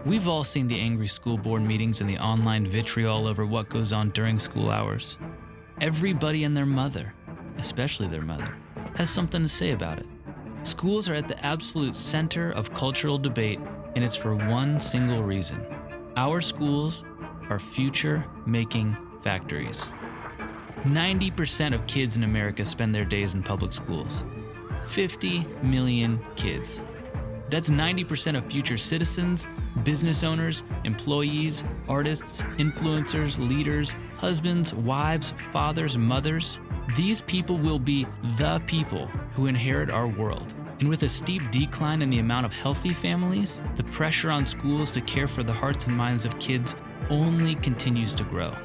We've all seen the angry school board meetings and the online vitriol over what goes on during school hours. Everybody and their mother, especially their mother, has something to say about it. Schools are at the absolute center of cultural debate, and it's for one single reason. Our schools are future-making factories. 90% of kids in America spend their days in public schools. 50 million kids. That's 90% of future citizens, business owners, employees, artists, influencers, leaders, husbands, wives, fathers, mothers. These people will be the people who inherit our world. And with a steep decline in the amount of healthy families, the pressure on schools to care for the hearts and minds of kids only continues to grow.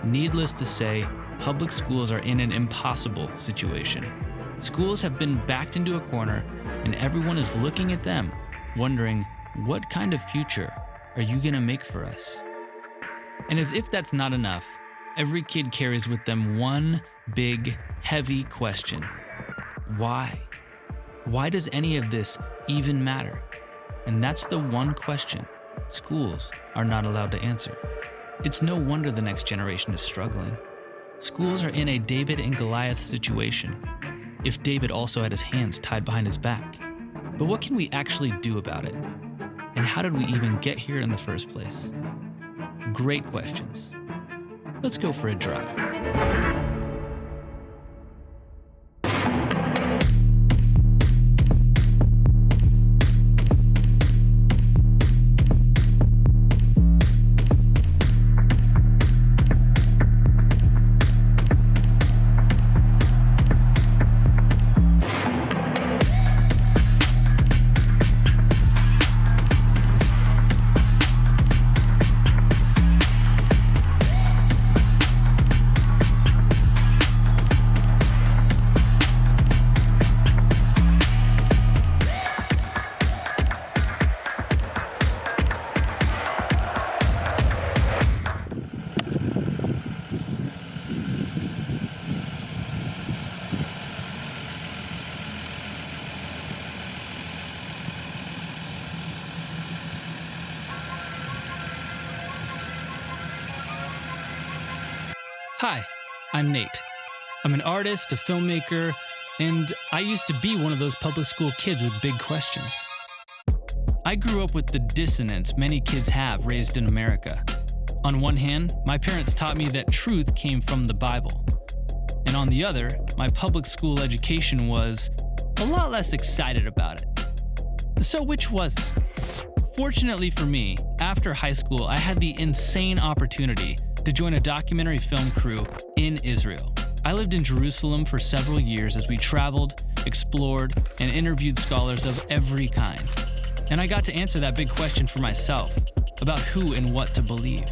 Needless to say, public schools are in an impossible situation. Schools have been backed into a corner, and everyone is looking at them, wondering, what kind of future are you going to make for us? And as if that's not enough, every kid carries with them one big, heavy question. Why? Why does any of this even matter? And that's the one question schools are not allowed to answer. It's no wonder the next generation is struggling. Schools are in a David and Goliath situation, if David also had his hands tied behind his back. But what can we actually do about it? And how did we even get here in the first place? Great questions. Let's go for a drive. Hi, I'm Nate. I'm an artist, a filmmaker, and I used to be one of those public school kids with big questions. I grew up with the dissonance many kids have raised in America. On one hand, my parents taught me that truth came from the Bible. And on the other, my public school education was a lot less excited about it. So which was it? Fortunately for me, after high school, I had the insane opportunity to join a documentary film crew in Israel. I lived in Jerusalem for several years as we traveled, explored, and interviewed scholars of every kind. And I got to answer that big question for myself about who and what to believe.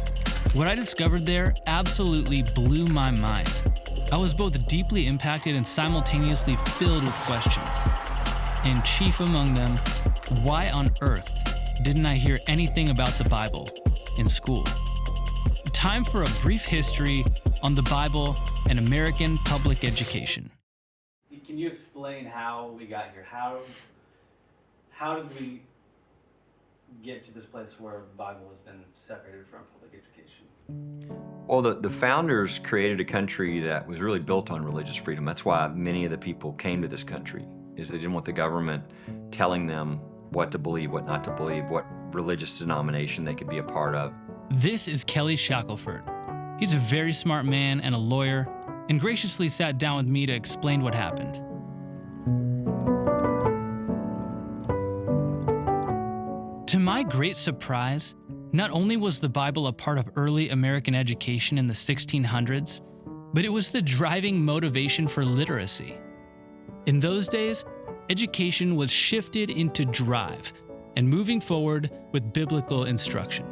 What I discovered there absolutely blew my mind. I was both deeply impacted and simultaneously filled with questions. And chief among them, why on earth didn't I hear anything about the Bible in school? Time for a brief history on the Bible and American public education. Can you explain how we got here? How did we get to this place where the Bible has been separated from public education? Well, the founders created a country that was really built on religious freedom. That's why many of the people came to this country, is they didn't want the government telling them what to believe, what not to believe, what religious denomination they could be a part of. This is Kelly Shackelford. He's a very smart man and a lawyer, and graciously sat down with me to explain what happened. To my great surprise, not only was the Bible a part of early American education in the 1600s, but it was the driving motivation for literacy. In those days, education was shifted into drive and moving forward with biblical instruction.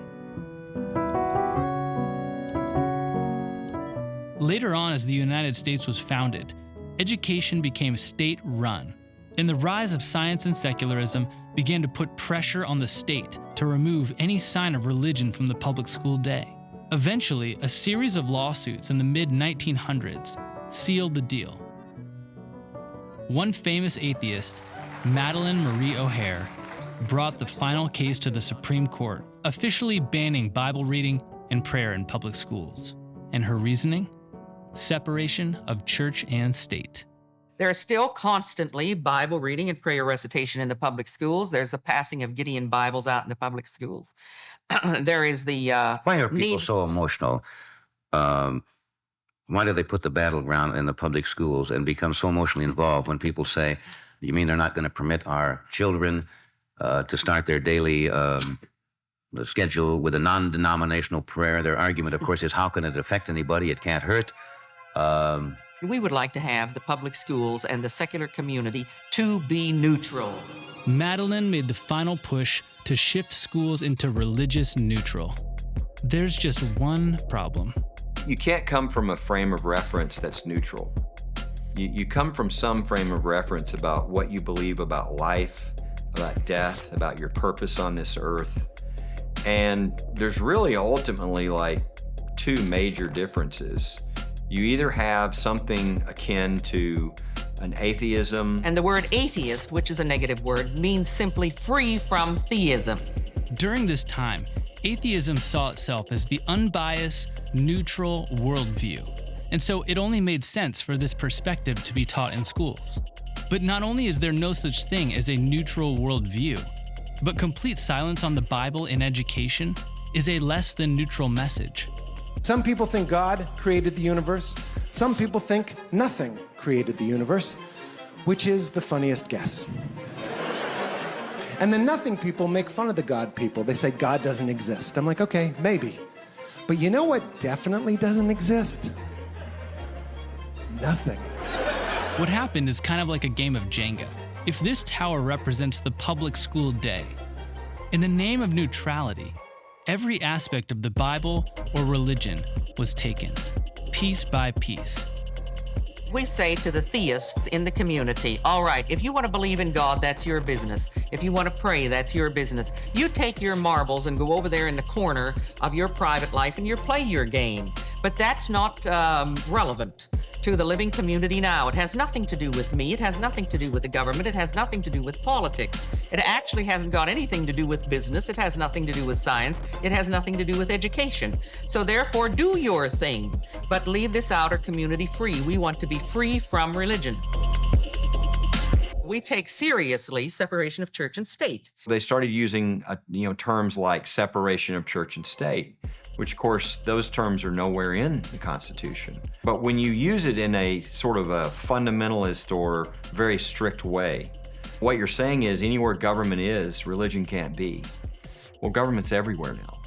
Later on, as the United States was founded, education became state-run, and the rise of science and secularism began to put pressure on the state to remove any sign of religion from the public school day. Eventually, a series of lawsuits in the mid-1900s sealed the deal. One famous atheist, Madalyn Marie O'Hair, brought the final case to the Supreme Court, officially banning Bible reading and prayer in public schools. And her reasoning? Separation of church and state. There is still constantly Bible reading and prayer recitation in the public schools. There's the passing of Gideon Bibles out in the public schools. There is the Why are people so emotional? Why do they put the battleground in the public schools and become so emotionally involved when people say, you mean they're not going to permit our children to start their daily schedule with a non-denominational prayer? Their argument, of course, is how can it affect anybody? It can't hurt. We would like to have the public schools and the secular community to be neutral. Madeline made the final push to shift schools into religious neutral. There's just one problem. You can't come from a frame of reference that's neutral. You come from some frame of reference about what you believe about life, about death, about your purpose on this earth. And there's really ultimately like two major differences. You either have something akin to an atheism. And the word atheist, which is a negative word, means simply free from theism. During this time, atheism saw itself as the unbiased, neutral worldview. And so it only made sense for this perspective to be taught in schools. But not only is there no such thing as a neutral worldview, but complete silence on the Bible in education is a less than neutral message. Some people think God created the universe. Some people think nothing created the universe, which is the funniest guess. And the nothing people make fun of the God people. They say God doesn't exist. I'm like, okay, maybe. But you know what definitely doesn't exist? Nothing. What happened is kind of like a game of Jenga. If this tower represents the public school day, in the name of neutrality, every aspect of the Bible or religion was taken, piece by piece. We say to the theists in the community, all right, if you want to believe in God, that's your business. If you want to pray, that's your business. You take your marbles and go over there in the corner of your private life and you play your game. But that's not relevant to the living community now. It has nothing to do with me. It has nothing to do with the government. It has nothing to do with politics. It actually hasn't got anything to do with business. It has nothing to do with science. It has nothing to do with education. So therefore, do your thing, but leave this outer community free. We want to be free from religion. We take seriously separation of church and state. They started using terms like separation of church and state, which of course those terms are nowhere in the Constitution. But when you use it in a sort of a fundamentalist or very strict way, what you're saying is anywhere government is, religion can't be. Well, government's everywhere now.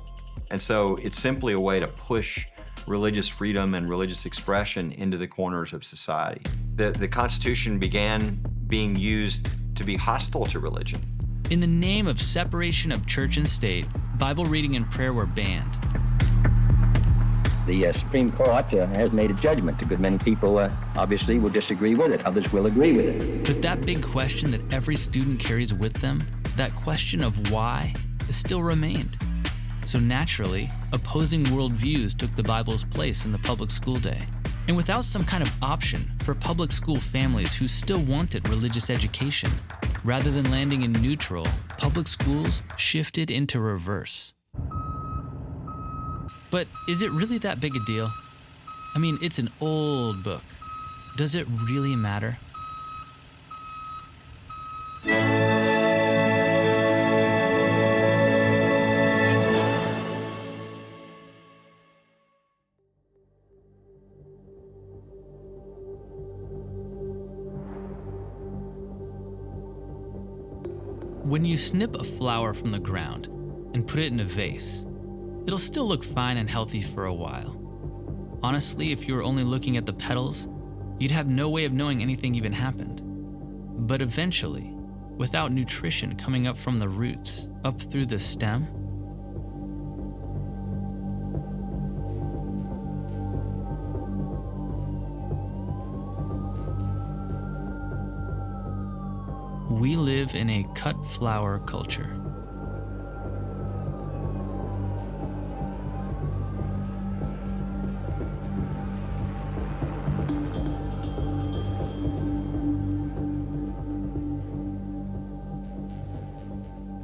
And so it's simply a way to push religious freedom and religious expression into the corners of society. The Constitution began being used to be hostile to religion. In the name of separation of church and state, Bible reading and prayer were banned. The Supreme Court has made a judgment. A good many people obviously will disagree with it. Others will agree with it. But that big question that every student carries with them, that question of why, still remained. So naturally, opposing worldviews took the Bible's place in the public school day. And without some kind of option for public school families who still wanted religious education, rather than landing in neutral, public schools shifted into reverse. But is it really that big a deal? I mean, it's an old book. Does it really matter? When you snip a flower from the ground and put it in a vase, it'll still look fine and healthy for a while. Honestly, if you were only looking at the petals, you'd have no way of knowing anything even happened. But eventually, without nutrition coming up from the roots, up through the stem, we live in a cut flower culture.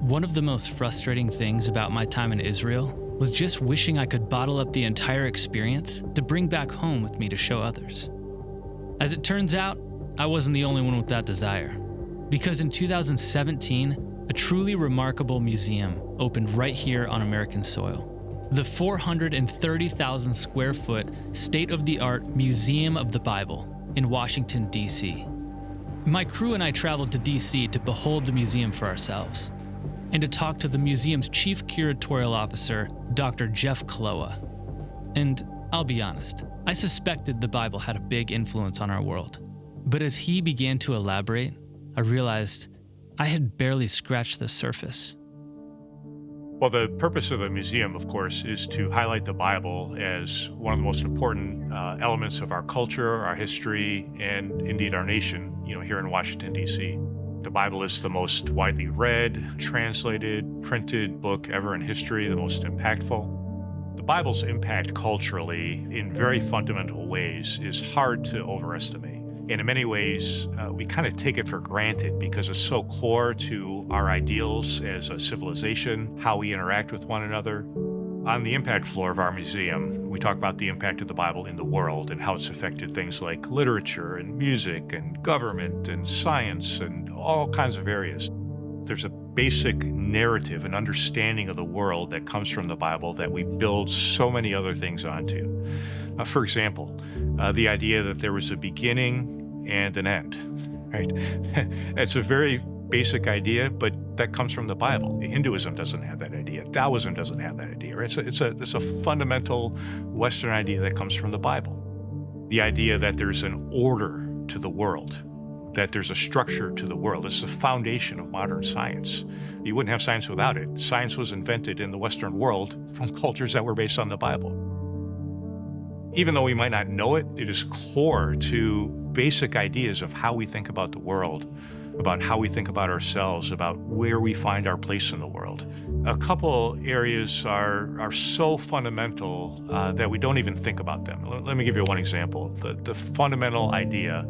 One of the most frustrating things about my time in Israel was just wishing I could bottle up the entire experience to bring back home with me to show others. As it turns out, I wasn't the only one with that desire, because in 2017, a truly remarkable museum opened right here on American soil. The 430,000 square foot, state-of-the-art Museum of the Bible in Washington, D.C. My crew and I traveled to D.C. to behold the museum for ourselves, and to talk to the museum's chief curatorial officer, Dr. Jeff Kloa. And I'll be honest, I suspected the Bible had a big influence on our world. But as he began to elaborate, I realized I had barely scratched the surface. Well, the purpose of the museum, of course, is to highlight the Bible as one of the most important elements of our culture, our history, and indeed our nation, here in Washington, D.C. The Bible is the most widely read, translated, printed book ever in history, the most impactful. The Bible's impact culturally in very fundamental ways is hard to overestimate. And in many ways, we kind of take it for granted because it's so core to our ideals as a civilization, how we interact with one another. On the impact floor of our museum, we talk about the impact of the Bible in the world and how it's affected things like literature and music and government and science and all kinds of areas. There's a basic narrative and understanding of the world that comes from the Bible that we build so many other things onto. For example, the idea that there was a beginning and an end, right? It's a very basic idea, but that comes from the Bible. Hinduism doesn't have that idea. Taoism doesn't have that idea. Right? It's a fundamental Western idea that comes from the Bible. The idea that there's an order to the world, that there's a structure to the world. It's the foundation of modern science. You wouldn't have science without it. Science was invented in the Western world from cultures that were based on the Bible. Even though we might not know it, it is core to basic ideas of how we think about the world, about how we think about ourselves, about where we find our place in the world. A couple areas are so fundamental that we don't even think about them. Let me give you one example. The fundamental idea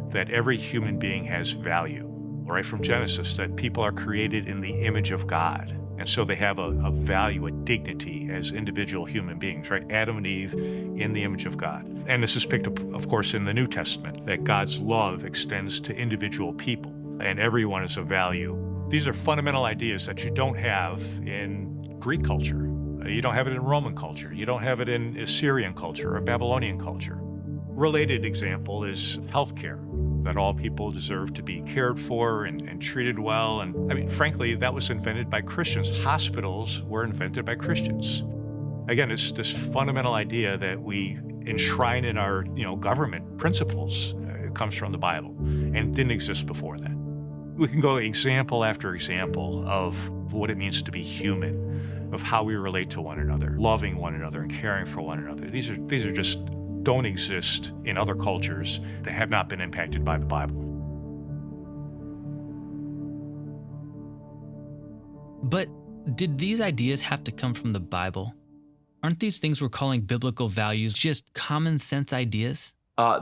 that every human being has value, right from Genesis, that people are created in the image of God. And so they have a value, a dignity as individual human beings, right? Adam and Eve in the image of God. And this is picked up, of course, in the New Testament, that God's love extends to individual people and everyone is of value. These are fundamental ideas that you don't have in Greek culture. You don't have it in Roman culture. You don't have it in Assyrian culture or Babylonian culture. Related example is healthcare, that all people deserve to be cared for and treated well. And I mean, frankly, that was invented by Christians. Hospitals were invented by Christians. Again, it's this fundamental idea that we enshrine in our government principles. It comes from the Bible and didn't exist before that. We can go example after example of what it means to be human, of how we relate to one another, loving one another and caring for one another. These are just don't exist in other cultures that have not been impacted by the Bible. But did these ideas have to come from the Bible? Aren't these things we're calling biblical values just common sense ideas?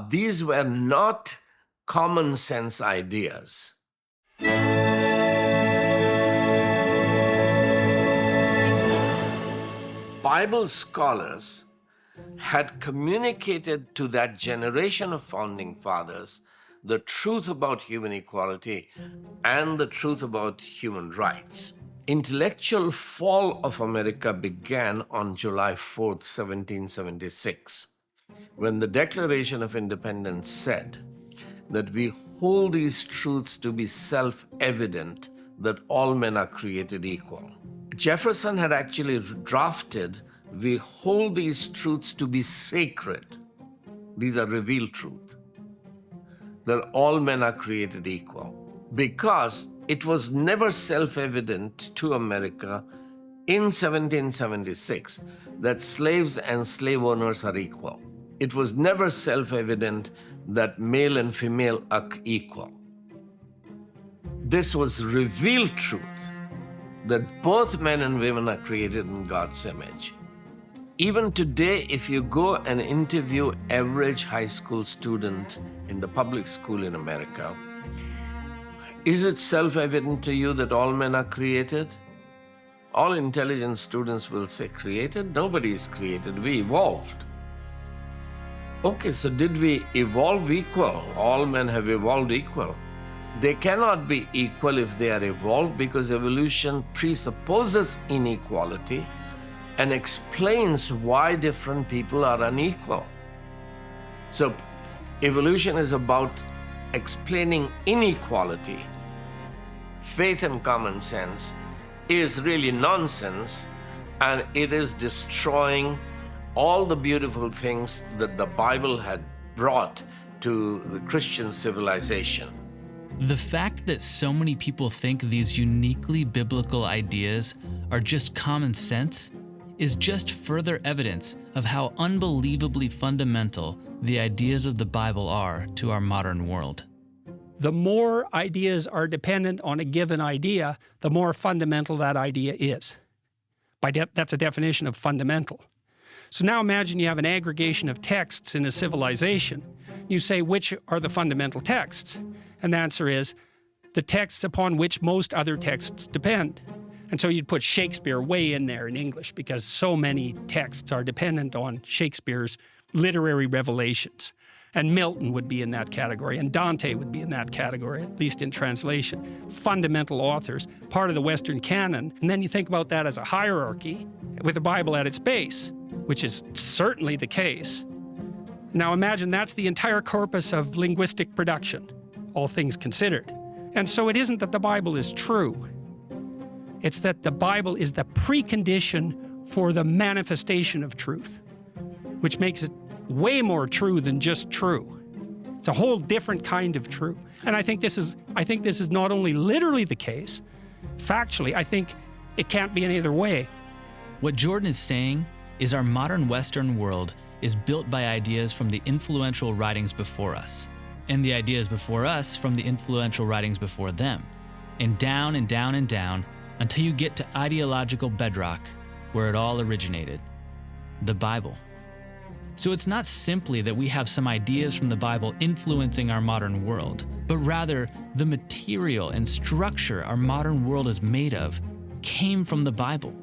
These were not common sense ideas. Bible scholars had communicated to that generation of founding fathers the truth about human equality and the truth about human rights. Intellectual fall of America began on July 4th, 1776, when the Declaration of Independence said that we hold these truths to be self-evident that all men are created equal. Jefferson had actually drafted, we hold these truths to be sacred. These are revealed truth. That all men are created equal. Because it was never self-evident to America in 1776 that slaves and slave owners are equal. It was never self-evident that male and female are equal. This was revealed truth, that both men and women are created in God's image. Even today, if you go and interview average high school student in the public school in America, Is it self-evident to you that all men are created? All intelligent students will say created. Nobody is created. We evolved. Okay, so did we evolve equal? All men have evolved equal. They cannot be equal if they are evolved, because evolution presupposes inequality and explains why different people are unequal. So evolution is about explaining inequality. Faith and common sense is really nonsense, and it is destroying all the beautiful things that the Bible had brought to the Christian civilization. The fact that so many people think these uniquely biblical ideas are just common sense is just further evidence of how unbelievably fundamental the ideas of the Bible are to our modern world. The more ideas are dependent on a given idea, the more fundamental that idea is. That's a definition of fundamental. So now imagine you have an aggregation of texts in a civilization. You say, which are the fundamental texts? And the answer is the texts upon which most other texts depend. And so you'd put Shakespeare way in there in English, because so many texts are dependent on Shakespeare's literary revelations. And Milton would be in that category, and Dante would be in that category, at least in translation. Fundamental authors, part of the Western canon. And then you think about that as a hierarchy with the Bible at its base, which is certainly the case. Now imagine that's the entire corpus of linguistic production, all things considered. And so it isn't that the Bible is true. It's that the Bible is the precondition for the manifestation of truth, which makes it way more true than just true. It's a whole different kind of true. And I think this is not only literally the case, factually, I think it can't be any other way. What Jordan is saying is our modern Western world is built by ideas from the influential writings before us, and the ideas before us from the influential writings before them, and down and down and down until you get to ideological bedrock where it all originated, the Bible. So it's not simply that we have some ideas from the Bible influencing our modern world, but rather the material and structure our modern world is made of came from the Bible.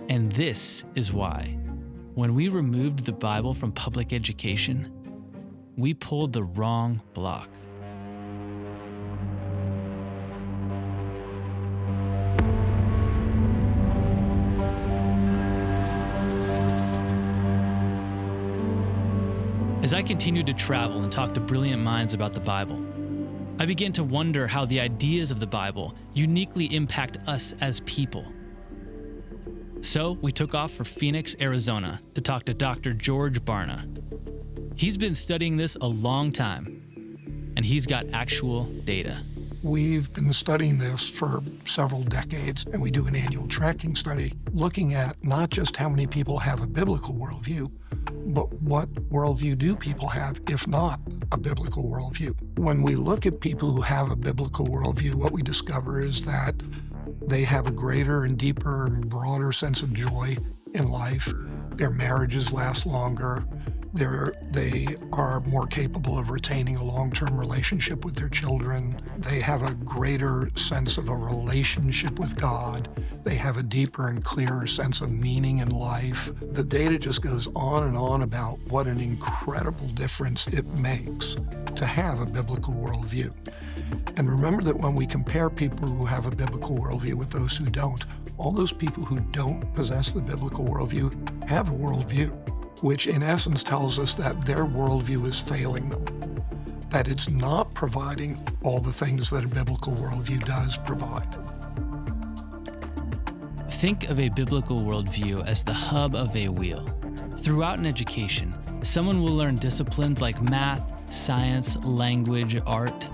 And this is why, when we removed the Bible from public education, we pulled the wrong block. As I continued to travel and talk to brilliant minds about the Bible, I began to wonder how the ideas of the Bible uniquely impact us as people. So we took off for Phoenix, Arizona to talk to Dr. George Barna. He's been studying this a long time, and he's got actual data. We've been studying this for several decades, and we do an annual tracking study looking at not just how many people have a biblical worldview, but what worldview do people have, if not a biblical worldview? When we look at people who have a biblical worldview, what we discover is that they have a greater and deeper and broader sense of joy in life. Their marriages last longer. They are more capable of retaining a long-term relationship with their children. They have a greater sense of a relationship with God. They have a deeper and clearer sense of meaning in life. The data just goes on and on about what an incredible difference it makes to have a biblical worldview. And remember that when we compare people who have a biblical worldview with those who don't, all those people who don't possess the biblical worldview have a worldview, which in essence tells us that their worldview is failing them, that it's not providing all the things that a biblical worldview does provide. Think of a biblical worldview as the hub of a wheel. Throughout an education, someone will learn disciplines like math, science, language, art.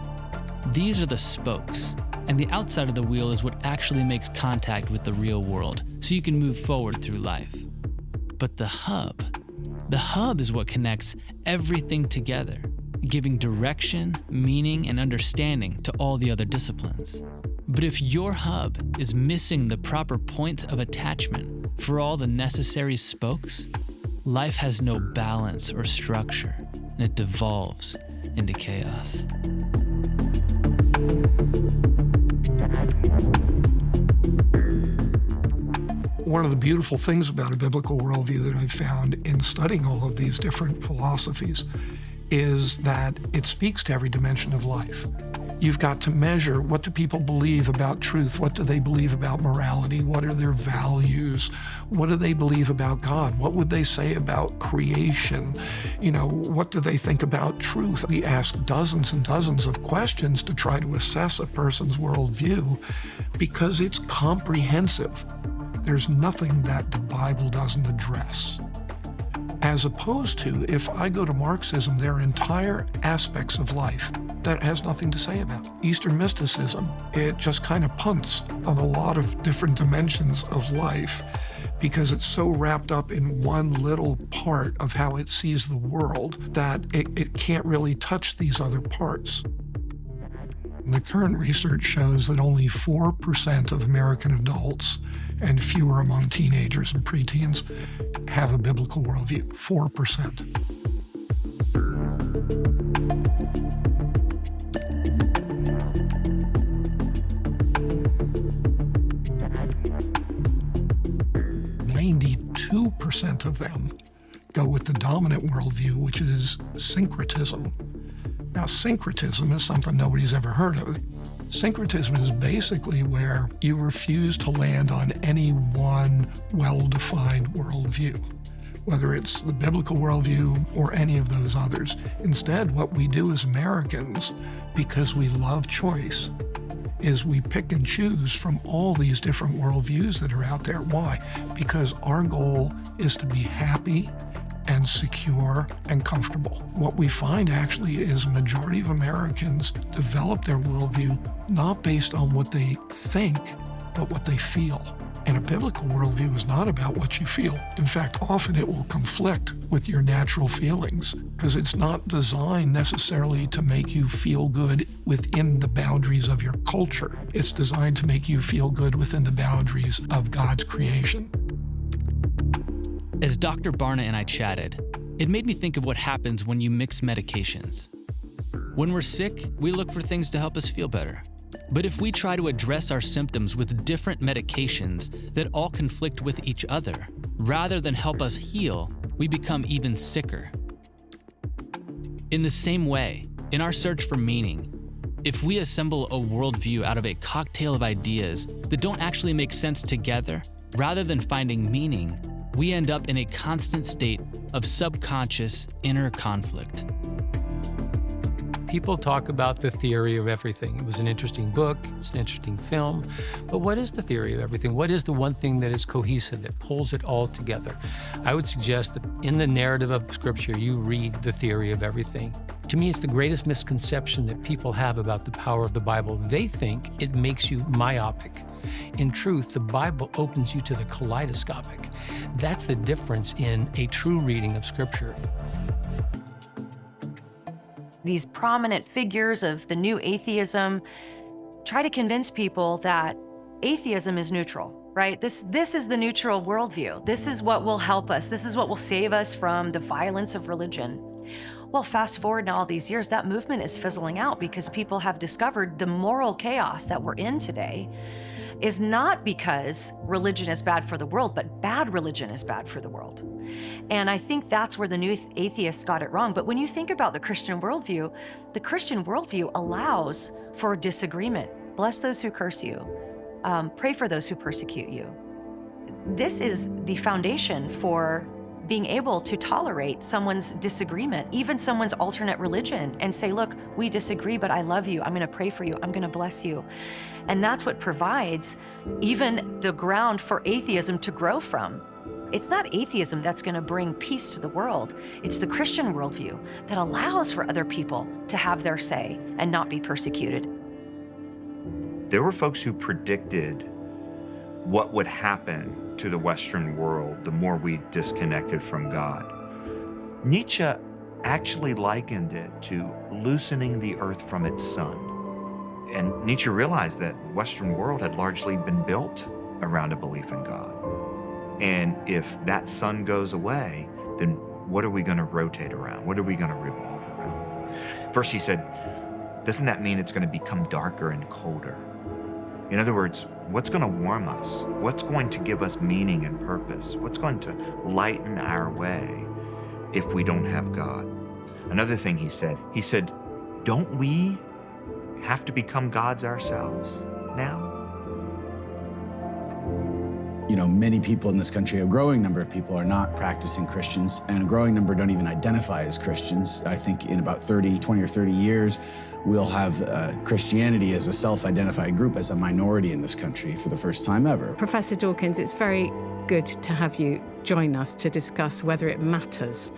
These are the spokes, and the outside of the wheel is what actually makes contact with the real world, so you can move forward through life. But the hub is what connects everything together, giving direction, meaning, and understanding to all the other disciplines. But if your hub is missing the proper points of attachment for all the necessary spokes, life has no balance or structure, and it devolves into chaos. One of the beautiful things about a biblical worldview that I've found in studying all of these different philosophies is that it speaks to every dimension of life. You've got to measure, what do people believe about truth? What do they believe about morality? What are their values? What do they believe about God? What would they say about creation? You know, what do they think about truth? We ask dozens and dozens of questions to try to assess a person's worldview because it's comprehensive. There's nothing that the Bible doesn't address. As opposed to, if I go to Marxism, there are entire aspects of life that has nothing to say about. Eastern mysticism, it just kind of punts on a lot of different dimensions of life because it's so wrapped up in one little part of how it sees the world that it can't really touch these other parts. The current research shows that only 4% of American adults and fewer among teenagers and preteens have a biblical worldview. 4%. 92% of them go with the dominant worldview, which is syncretism. Now, syncretism is something nobody's ever heard of. Syncretism is basically where you refuse to land on any one well-defined worldview, whether it's the biblical worldview or any of those others. Instead, what we do as Americans, because we love choice, is we pick and choose from all these different worldviews that are out there. Why? Because our goal is to be happy and secure and comfortable. What we find actually is a majority of Americans develop their worldview not based on what they think, but what they feel. And a biblical worldview is not about what you feel. In fact, often it will conflict with your natural feelings because it's not designed necessarily to make you feel good within the boundaries of your culture. It's designed to make you feel good within the boundaries of God's creation. As Dr. Barna and I chatted, it made me think of what happens when you mix medications. When we're sick, we look for things to help us feel better. But if we try to address our symptoms with different medications that all conflict with each other, rather than help us heal, we become even sicker. In the same way, in our search for meaning, if we assemble a worldview out of a cocktail of ideas that don't actually make sense together, rather than finding meaning, we end up in a constant state of subconscious inner conflict. People talk about the theory of everything. It was an interesting book, it's an interesting film, but what is the theory of everything? What is the one thing that is cohesive, that pulls it all together? I would suggest that in the narrative of Scripture, you read the theory of everything. To me, it's the greatest misconception that people have about the power of the Bible. They think it makes you myopic. In truth, the Bible opens you to the kaleidoscopic. That's the difference in a true reading of Scripture. These prominent figures of the new atheism try to convince people that atheism is neutral, right? This is the neutral worldview. This is what will help us. This is what will save us from the violence of religion. Well, fast forward in all these years, that movement is fizzling out because people have discovered the moral chaos that we're in today is not because religion is bad for the world, but bad religion is bad for the world. And I think that's where the new atheists got it wrong. But when you think about the Christian worldview allows for disagreement. Bless those who curse you. Pray for those who persecute you. This is the foundation for being able to tolerate someone's disagreement, even someone's alternate religion, and say, look, we disagree, but I love you. I'm going to pray for you. I'm going to bless you. And that's what provides even the ground for atheism to grow from. It's not atheism that's going to bring peace to the world. It's the Christian worldview that allows for other people to have their say and not be persecuted. There were folks who predicted what would happen to the Western world the more we disconnected from God. Nietzsche actually likened it to loosening the earth from its sun. And Nietzsche realized that the Western world had largely been built around a belief in God. And if that sun goes away, then what are we going to rotate around? What are we going to revolve around? First, he said, doesn't that mean it's going to become darker and colder? In other words, what's going to warm us? What's going to give us meaning and purpose? What's going to lighten our way if we don't have God? Another thing he said, don't we have to become gods ourselves now? You know, many people in this country, a growing number of people are not practicing Christians, and a growing number don't even identify as Christians. I think in about 20 or 30 years, we'll have Christianity as a self-identified group, as a minority in this country for the first time ever. Professor Dawkins, it's very good to have you join us to discuss whether it matters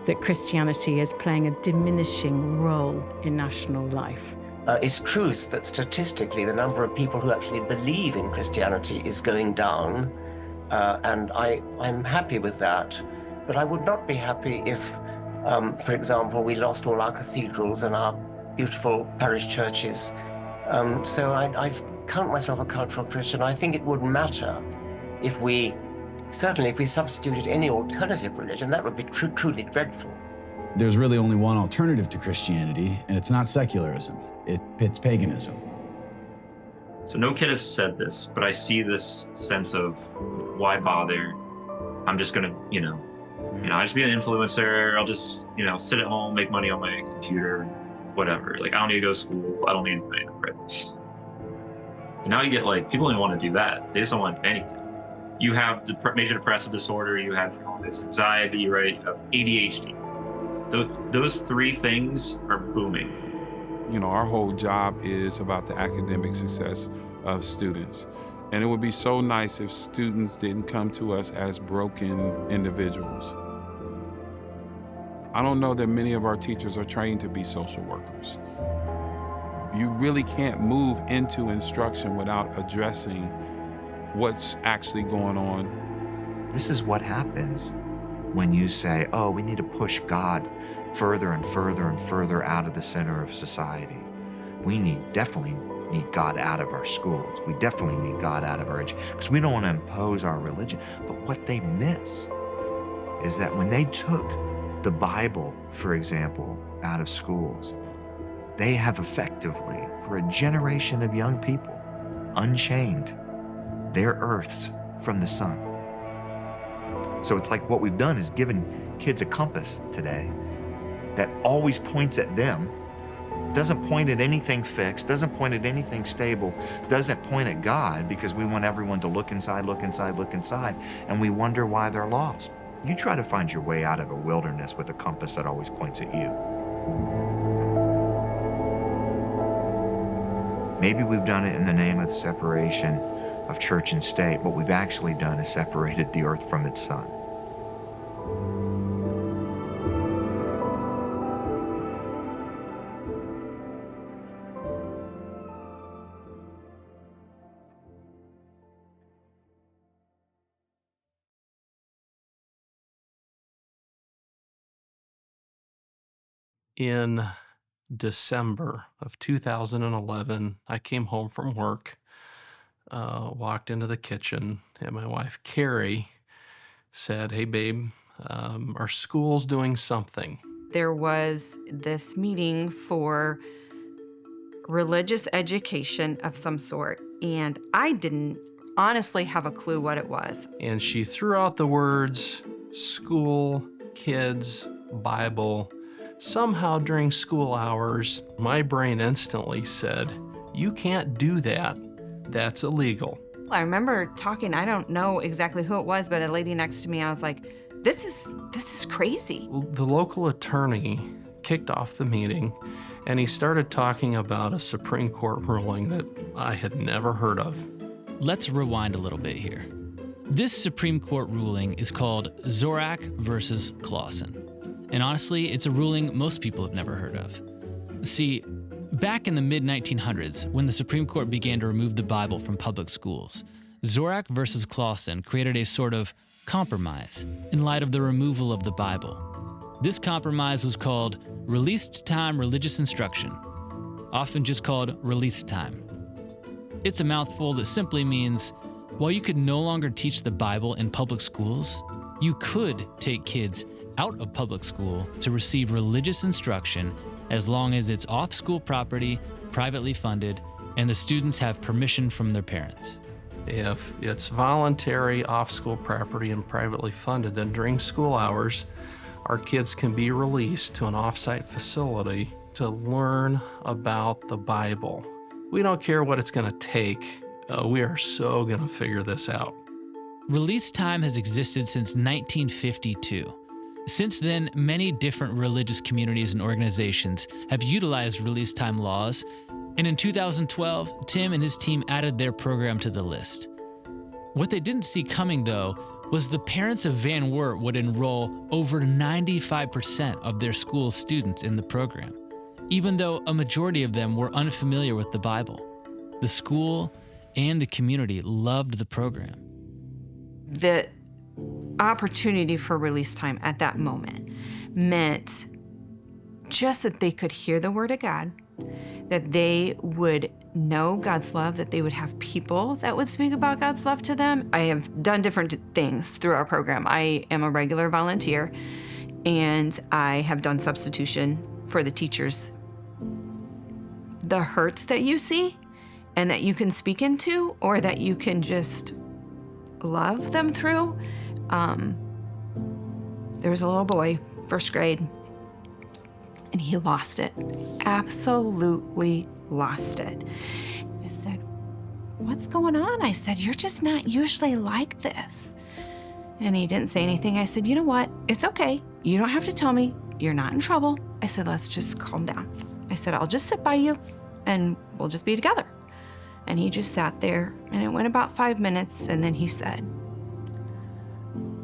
that Christianity is playing a diminishing role in national life. It's truth that statistically the number of people who actually believe in Christianity is going down, and I'm happy with that. But I would not be happy if, for example, we lost all our cathedrals and our beautiful parish churches. So I count myself a cultural Christian. I think it would matter if we substituted any alternative religion. That would be truly dreadful. There's really only one alternative to Christianity, and it's not secularism. It's paganism. So no kid has said this, but I see this sense of why bother? I'm just gonna, I just be an influencer. I'll just, sit at home, make money on my computer, whatever. Like, I don't need to go to school. I don't need anything, right? And now you get people don't want to do that. They just don't want anything. You have major depressive disorder. You have this anxiety, right? You have ADHD. Those three things are booming. Our whole job is about the academic success of students. And it would be so nice if students didn't come to us as broken individuals. I don't know that many of our teachers are trained to be social workers. You really can't move into instruction without addressing what's actually going on. This is what happens when you say, oh, we need to push God further and further and further out of the center of society. We definitely need God out of our schools. We definitely need God out of our education, because we don't want to impose our religion. But what they miss is that when they took the Bible, for example, out of schools, they have effectively, for a generation of young people, unchained their earths from the sun. So it's like what we've done is given kids a compass today that always points at them, doesn't point at anything fixed, doesn't point at anything stable, doesn't point at God, because we want everyone to look inside, and we wonder why they're lost. You try to find your way out of a wilderness with a compass that always points at you. Maybe we've done it in the name of the separation of church and state. What we've actually done is separated the earth from its sun. In December of 2011, I came home from work, walked into the kitchen, and my wife, Carrie, said, "Hey, babe, our school's doing something." There was this meeting for religious education of some sort, and I didn't honestly have a clue what it was. And she threw out the words school, kids, Bible. Somehow during school hours, my brain instantly said, "You can't do that. That's illegal." I remember talking, I don't know exactly who it was, but a lady next to me, I was like, this is crazy. The local attorney kicked off the meeting, and he started talking about a Supreme Court ruling that I had never heard of. Let's rewind a little bit here. This Supreme Court ruling is called Zorak versus Clausen. And honestly, it's a ruling most people have never heard of. See, back in the mid-1900s, when the Supreme Court began to remove the Bible from public schools, Zorak versus Clausen created a sort of compromise in light of the removal of the Bible. This compromise was called Released Time Religious Instruction, often just called Release Time. It's a mouthful that simply means, while you could no longer teach the Bible in public schools, you could take kids out of public school to receive religious instruction as long as it's off school property, privately funded, and the students have permission from their parents. If it's voluntary off-school property and privately funded, then during school hours, our kids can be released to an off-site facility to learn about the Bible. We don't care what it's going to take. We are so going to figure this out. Release time has existed since 1952. Since then, many different religious communities and organizations have utilized release time laws, and in 2012, Tim and his team added their program to the list. What they didn't see coming, though, was the parents of Van Wert would enroll over 95% of their school's students in the program, even though a majority of them were unfamiliar with the Bible. The school and the community loved the program. The opportunity for release time at that moment meant just that they could hear the Word of God, that they would know God's love, that they would have people that would speak about God's love to them. I have done different things through our program. I am a regular volunteer, and I have done substitution for the teachers. The hurts that you see and that you can speak into, or that you can just love them through. There was a little boy, first grade, and he lost it. Absolutely lost it. I said, "What's going on?" I said, "You're just not usually like this." And he didn't say anything. I said, "You know what? It's okay. You don't have to tell me. You're not in trouble." I said, "Let's just calm down." I said, "I'll just sit by you and we'll just be together." And he just sat there, and it went about 5 minutes, and then he said,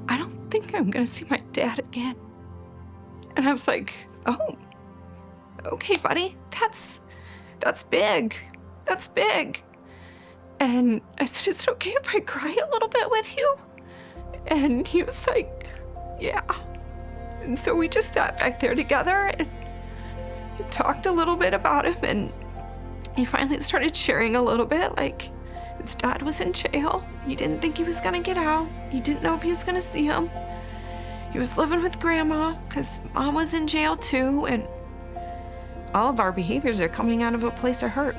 "I don't think I'm gonna see my dad again." And I was like, "Oh, okay, buddy, that's big. That's big." And I said, "Is it okay if I cry a little bit with you?" And he was like, "Yeah." And so we just sat back there together and talked a little bit about him, and he finally started sharing a little bit, like his dad was in jail. He didn't think he was gonna get out. He didn't know if he was gonna see him. He was living with grandma because mom was in jail too, and all of our behaviors are coming out of a place of hurt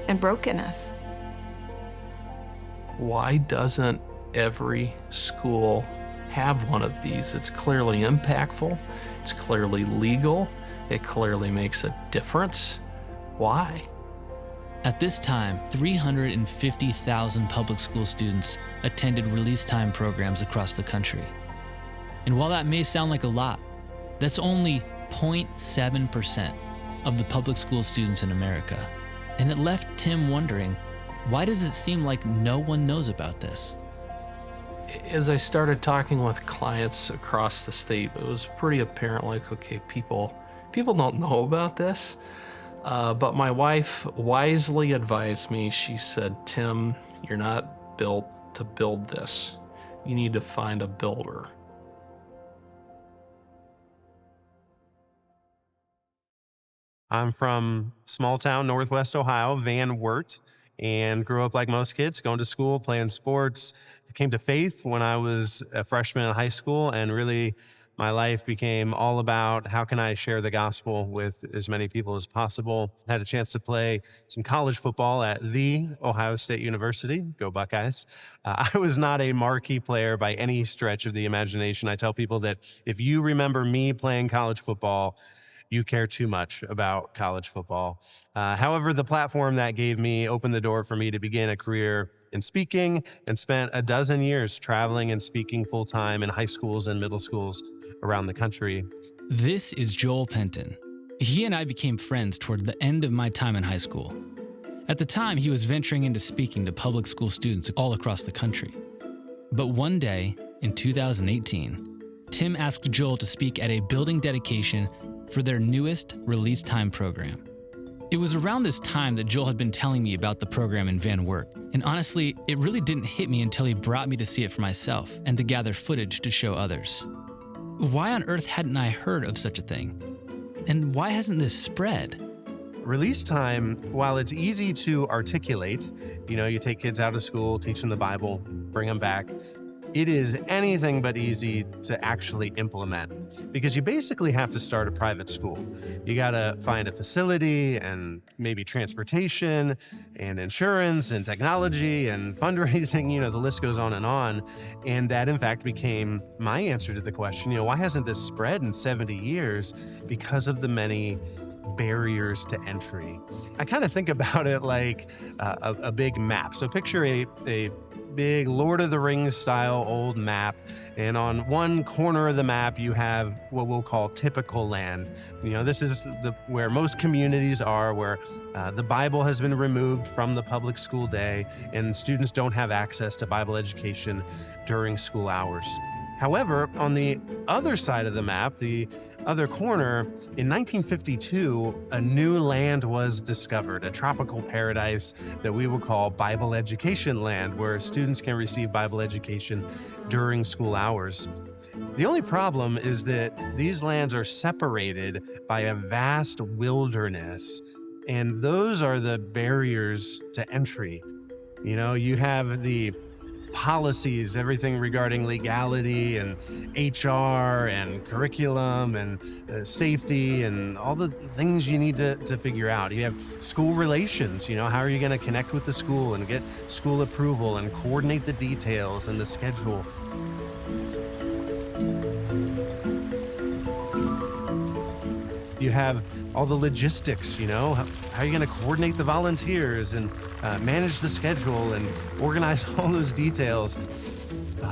and brokenness. Why doesn't every school have one of these? It's clearly impactful. It's clearly legal. It clearly makes a difference. Why? At this time, 350,000 public school students attended release time programs across the country. And while that may sound like a lot, that's only 0.7% of the public school students in America. And it left Tim wondering, why does it seem like no one knows about this? As I started talking with clients across the state, it was pretty apparent, like, okay, people don't know about this. But my wife wisely advised me. She said, "Tim, you're not built to build this. You need to find a builder." I'm from small town Northwest Ohio, Van Wert, and grew up like most kids, going to school, playing sports. I came to faith when I was a freshman in high school, and really my life became all about how can I share the gospel with as many people as possible. I had a chance to play some college football at The Ohio State University. Go Buckeyes. I was not a marquee player by any stretch of the imagination. I tell people that if you remember me playing college football, you care too much about college football. However, the platform that gave me opened the door for me to begin a career in speaking, and spent a dozen years traveling and speaking full-time in high schools and middle schools around the country. This is Joel Penton. He and I became friends toward the end of my time in high school. At the time, he was venturing into speaking to public school students all across the country. But one day, in 2018, Tim asked Joel to speak at a building dedication for their newest release time program. It was around this time that Joel had been telling me about the program in Van Wert, and honestly, it really didn't hit me until he brought me to see it for myself and to gather footage to show others. Why on earth hadn't I heard of such a thing? And why hasn't this spread? Release time, while it's easy to articulate, you take kids out of school, teach them the Bible, bring them back. it is anything but easy to actually implement because you basically have to start a private school. You got to find a facility and maybe transportation and insurance and technology and fundraising, the list goes on. And that, in fact, became my answer to the question, why hasn't this spread in 70 years? Because of the many barriers to entry. I kind of think about it like a big map. So picture a big Lord of the Rings style old map, and on one corner of the map you have what we'll call typical land. This is where most communities are, where the Bible has been removed from the public school day and students don't have access to Bible education during school hours. However, on the other side of the map, the other corner, in 1952, a new land was discovered, a tropical paradise that we will call Bible Education Land, where students can receive Bible education during school hours. The only problem is that these lands are separated by a vast wilderness, and those are the barriers to entry. You have the policies, everything regarding legality and HR and curriculum and safety and all the things you need to figure out. You have school relations, how are you going to connect with the school and get school approval and coordinate the details and the schedule. You have all the logistics, how are you going to coordinate the volunteers and manage the schedule and organize all those details.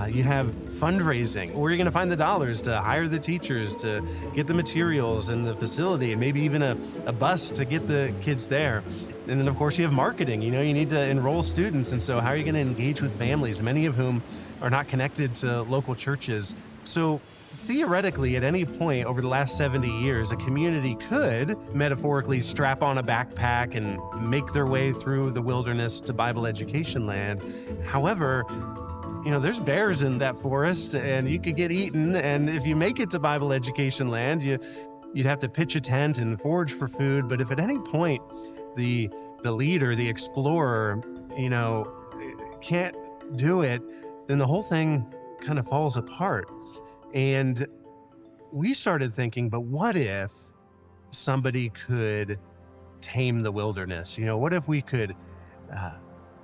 You have fundraising. Where are you going to find the dollars to hire the teachers, to get the materials and the facility, and maybe even a bus to get the kids there. And then, of course, you have marketing. You need to enroll students. And so how are you going to engage with families, many of whom are not connected to local churches? So theoretically, at any point over the last 70 years, a community could metaphorically strap on a backpack and make their way through the wilderness to Bible Education Land. However, there's bears in that forest and you could get eaten. And if you make it to Bible Education Land, you'd have to pitch a tent and forage for food. But if at any point the leader, the explorer, can't do it, then the whole thing kind of falls apart. And we started thinking, but what if somebody could tame the wilderness? What if we could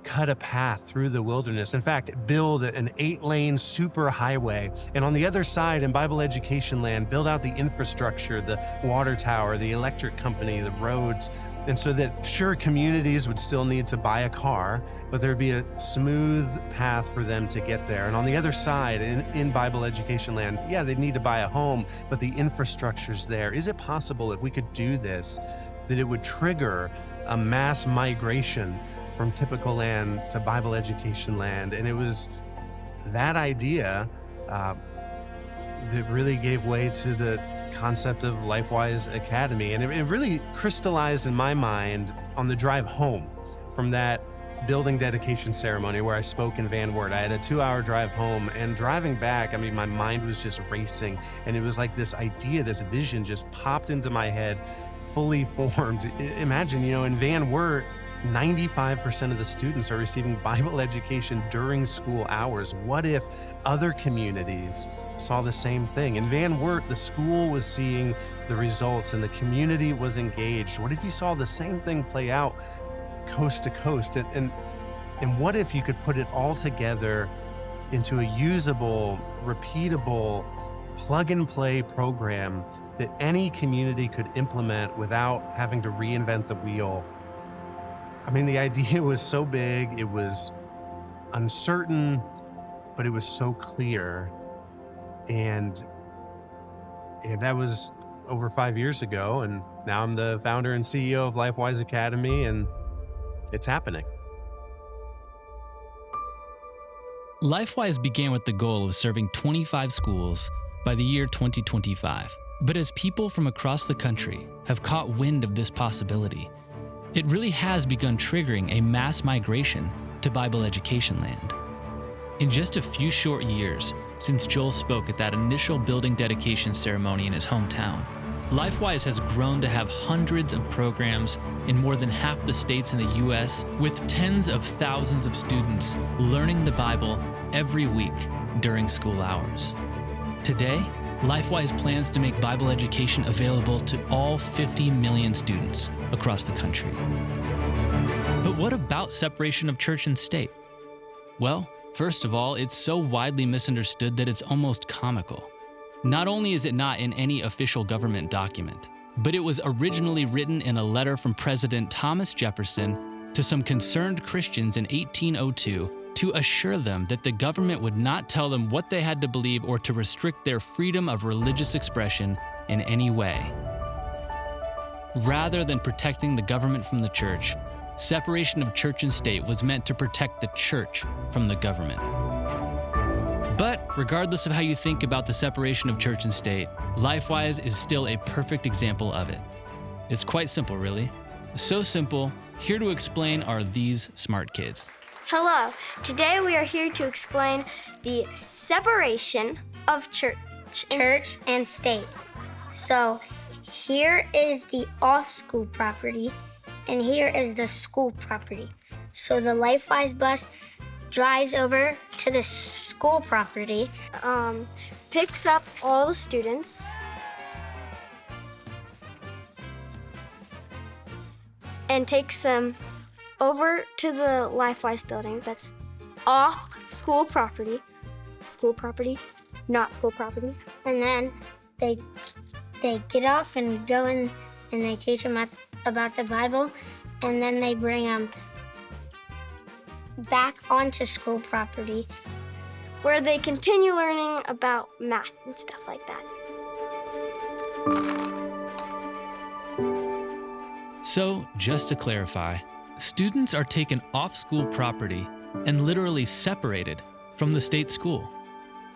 cut a path through the wilderness? In fact, build an 8-lane super highway. And on the other side, in Bible Education Land, build out the infrastructure, the water tower, the electric company, the roads. And so that, sure, communities would still need to buy a car, but there'd be a smooth path for them to get there. And on the other side, in Bible Education Land, yeah, they'd need to buy a home, but the infrastructure's there. Is it possible, if we could do this, that it would trigger a mass migration from typical land to Bible Education Land? And it was that idea that really gave way to the concept of LifeWise Academy. And it really crystallized in my mind on the drive home from that building dedication ceremony where I spoke in Van Wert. I had a 2-hour drive home, and driving back, my mind was just racing. And it was like this idea, this vision just popped into my head, fully formed. Imagine, in Van Wert, 95% of the students are receiving Bible education during school hours. What if other communities saw the same thing? In Van Wert, the school was seeing the results and the community was engaged. What if you saw the same thing play out coast to coast? And what if you could put it all together into a usable, repeatable, plug-and-play program that any community could implement without having to reinvent the wheel? The idea was so big, it was uncertain, but it was so clear. And that was over 5 years ago, and now I'm the founder and CEO of LifeWise Academy, and it's happening. LifeWise began with the goal of serving 25 schools by the year 2025. But as people from across the country have caught wind of this possibility, it really has begun triggering a mass migration to Bible Education Land. In just a few short years since Joel spoke at that initial building dedication ceremony in his hometown, LifeWise has grown to have hundreds of programs in more than half the states in the U.S., with tens of thousands of students learning the Bible every week during school hours. Today, LifeWise plans to make Bible education available to all 50 million students across the country. But what about separation of church and state? Well, first of all, it's so widely misunderstood that it's almost comical. Not only is it not in any official government document, but it was originally written in a letter from President Thomas Jefferson to some concerned Christians in 1802 to assure them that the government would not tell them what they had to believe or to restrict their freedom of religious expression in any way. Rather than protecting the government from the church, separation of church and state was meant to protect the church from the government. But regardless of how you think about the separation of church and state, LifeWise is still a perfect example of it. It's quite simple, really. So simple, here to explain are these smart kids. Hello, today we are here to explain the separation of church and state. So here is the off-school property, and here is the school property. So the LifeWise bus drives over to the school property, picks up all the students, and takes them over to the LifeWise building that's off school property, not school property. And then they get off and go in and they teach them about the Bible, and then they bring them back onto school property where they continue learning about math and stuff like that. So, just to clarify, students are taken off school property and literally separated from the state school.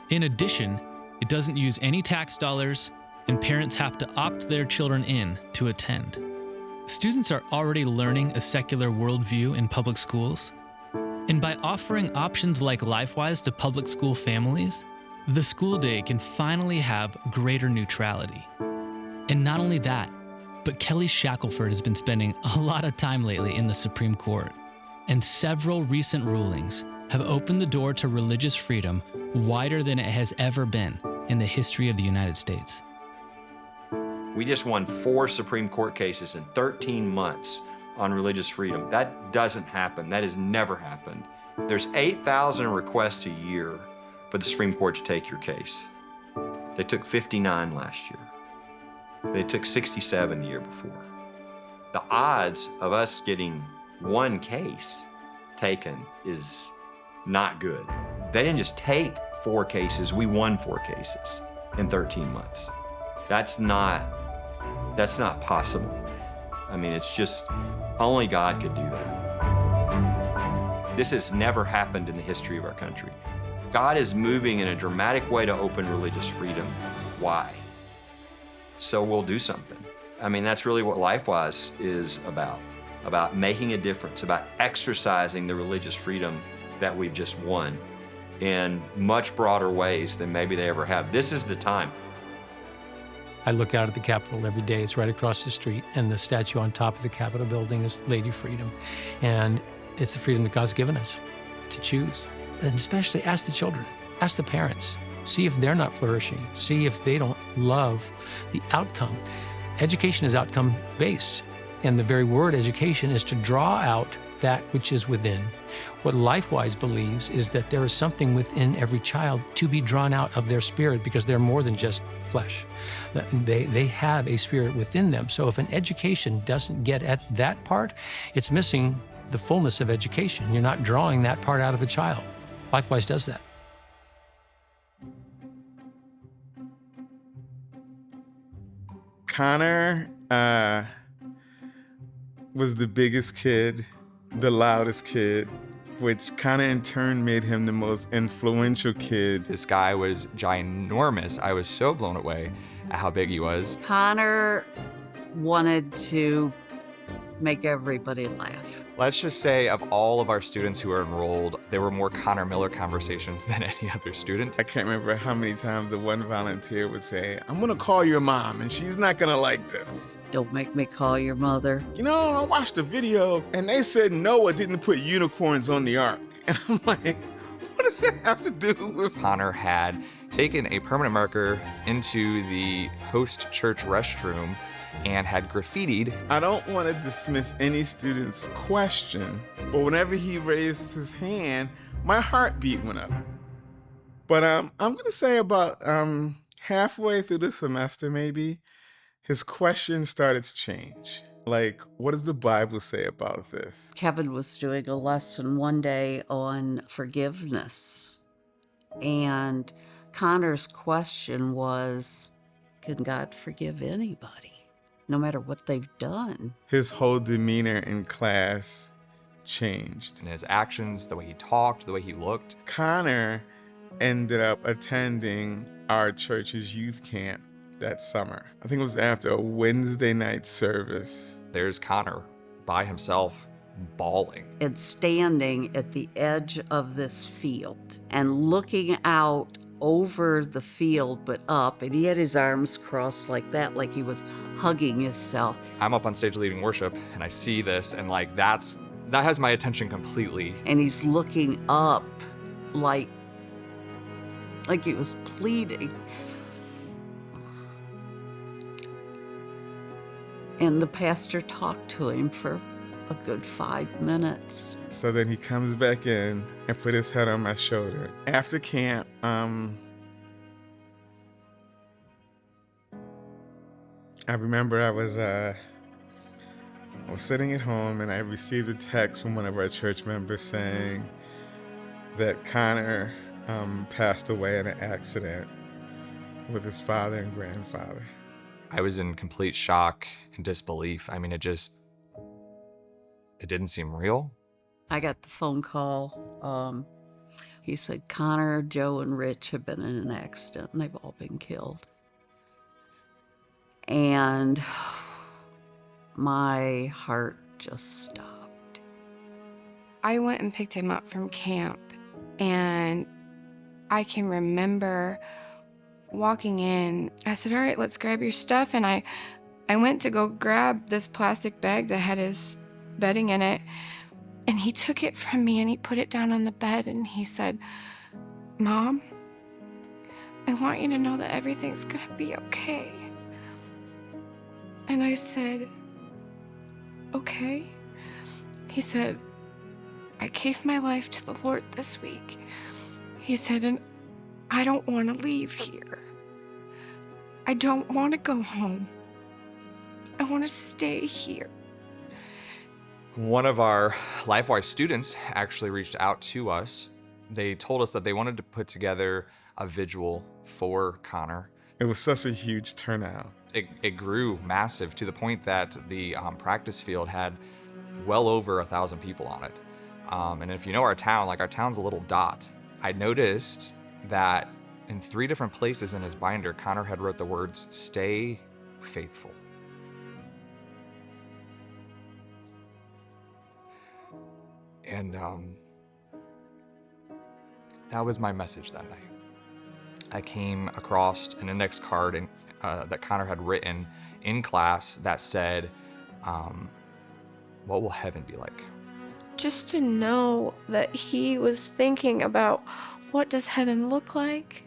In addition, it doesn't use any tax dollars, and parents have to opt their children in to attend. Students are already learning a secular worldview in public schools, and by offering options like LifeWise to public school families, the school day can finally have greater neutrality. And not only that, but Kelly Shackelford has been spending a lot of time lately in the Supreme Court, and several recent rulings have opened the door to religious freedom wider than it has ever been in the history of the United States. We just won 4 Supreme Court cases in 13 months on religious freedom. That doesn't happen. That has never happened. There's 8,000 requests a year for the Supreme Court to take your case. They took 59 last year. They took 67 the year before. The odds of us getting one case taken is not good. They didn't just take 4 cases, we won 4 cases in 13 months. That's not possible. I mean, it's just, only God could do that. This has never happened in the history of our country. God is moving in a dramatic way to open religious freedom. Why? So we'll do something. I mean, that's really what LifeWise is about making a difference, about exercising the religious freedom that we've just won in much broader ways than maybe they ever have. This is the time. I look out at the Capitol every day. It's right across the street, and the statue on top of the Capitol building is Lady Freedom. And it's the freedom that God's given us to choose. And especially ask the children, ask the parents, see if they're not flourishing, see if they don't love the outcome. Education is outcome-based, and the very word education is to draw out that which is within. What LifeWise believes is that there is something within every child to be drawn out of their spirit, because they're more than just flesh. They have a spirit within them. So if an education doesn't get at that part, it's missing the fullness of education. You're not drawing that part out of a child. LifeWise does that. Connor was the biggest kid, the loudest kid, which kind of in turn made him the most influential kid. This guy was ginormous. I was so blown away at how big he was. Connor wanted to make everybody laugh. Let's just say of all of our students who are enrolled, there were more Connor Miller conversations than any other student. I can't remember how many times the one volunteer would say, I'm gonna call your mom and she's not gonna like this. Don't make me call your mother. You know, I watched the video and they said Noah didn't put unicorns on the ark. And I'm like, what does that have to do with? Connor had taken a permanent marker into the host church restroom and had graffitied. I don't want to dismiss any student's question, but whenever he raised his hand, my heartbeat went up. But I'm going to say about halfway through the semester, maybe, his question started to change. Like, what does the Bible say about this? Kevin was doing a lesson one day on forgiveness, and Connor's question was, can God forgive anybody, no matter what they've done? His whole demeanor in class changed. And his actions, the way he talked, the way he looked. Connor ended up attending our church's youth camp that summer. I think it was after a Wednesday night service. There's Connor by himself, bawling. And standing at the edge of this field and looking out over the field but up, and he had his arms crossed like that, like he was hugging himself. I'm up on stage leading worship and I see this, and like that has my attention completely. And he's looking up like he was pleading. And the pastor talked to him for a good 5 minutes. So then he comes back in and put his head on my shoulder. After camp, I remember I was sitting at home and I received a text from one of our church members saying that Connor passed away in an accident with his father and grandfather. I was in complete shock and disbelief. I mean, it didn't seem real. I got the phone call. He said, Connor, Joe, and Rich have been in an accident and they've all been killed. And my heart just stopped. I went and picked him up from camp, and I can remember walking in. I said, all right, let's grab your stuff. And I went to go grab this plastic bag that had his bedding in it. And he took it from me and he put it down on the bed and he said, Mom, I want you to know that everything's gonna be okay. And I said, okay. He said, I gave my life to the Lord this week. He said, and I don't want to leave here. I don't want to go home. I want to stay here. One of our LifeWise students actually reached out to us. They told us that they wanted to put together a vigil for Connor. It was such a huge turnout. It grew massive to the point that the practice field had well over 1,000 people on it. And if you know our town, like our town's a little dot. I noticed that in 3 different places in his binder, Connor had wrote the words, "Stay faithful." And that was my message that night. I came across an index card that Connor had written in class that said, what will heaven be like? Just to know that he was thinking about what does heaven look like,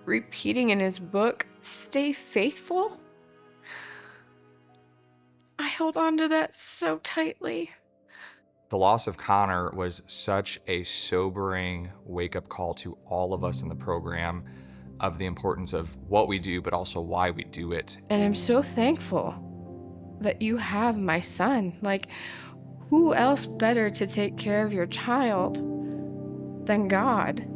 repeating in his book, stay faithful. I held on to that so tightly. The loss of Connor was such a sobering wake-up call to all of us in the program of the importance of what we do, but also why we do it. And I'm so thankful that you have my son. Like, who else better to take care of your child than God?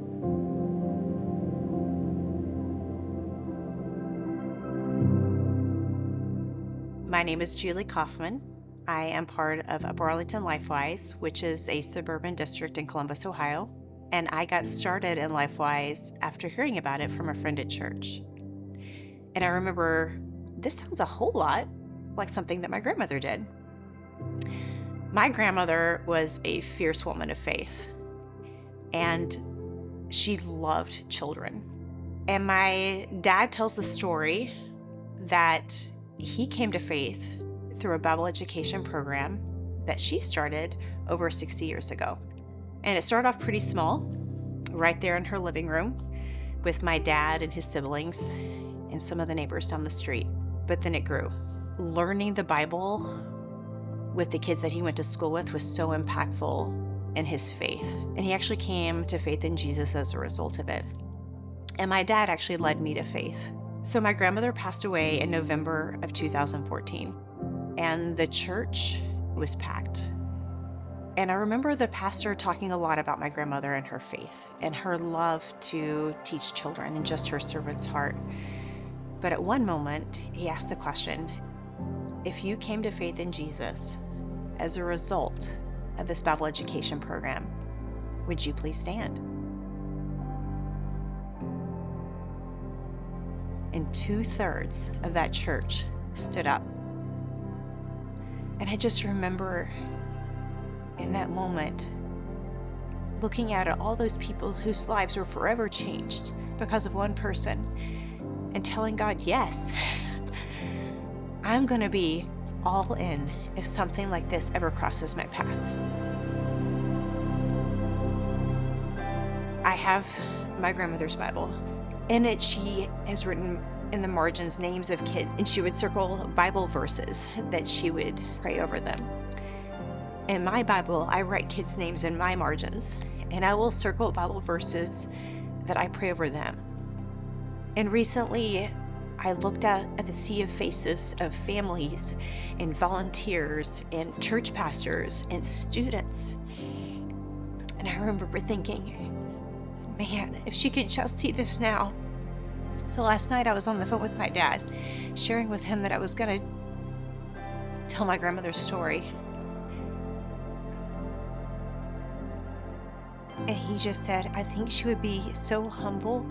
My name is Julie Kaufman. I am part of Upper Arlington LifeWise, which is a suburban district in Columbus, Ohio. And I got started in LifeWise after hearing about it from a friend at church. And I remember, this sounds a whole lot like something that my grandmother did. My grandmother was a fierce woman of faith, and she loved children. And my dad tells the story that he came to faith through a Bible education program that she started over 60 years ago. And it started off pretty small, right there in her living room with my dad and his siblings and some of the neighbors down the street. But then it grew. Learning the Bible with the kids that he went to school with was so impactful in his faith. And he actually came to faith in Jesus as a result of it. And my dad actually led me to faith. So my grandmother passed away in November of 2014, and the church was packed. And I remember the pastor talking a lot about my grandmother and her faith and her love to teach children and just her servant's heart. But at one moment, he asked the question, if you came to faith in Jesus as a result of this Bible education program, would you please stand? And 2/3 of that church stood up. And I just remember in that moment looking at all those people whose lives were forever changed because of one person and telling God, yes, I'm going to be all in if something like this ever crosses my path. I have my grandmother's Bible. In it, she has written in the margins names of kids, and she would circle Bible verses that she would pray over them. In my Bible, I write kids' names in my margins, and I will circle Bible verses that I pray over them. And recently, I looked at the sea of faces of families and volunteers and church pastors and students. And I remember thinking, man, if she could just see this now. So last night I was on the phone with my dad, sharing with him that I was going to tell my grandmother's story. And he just said, I think she would be so humbled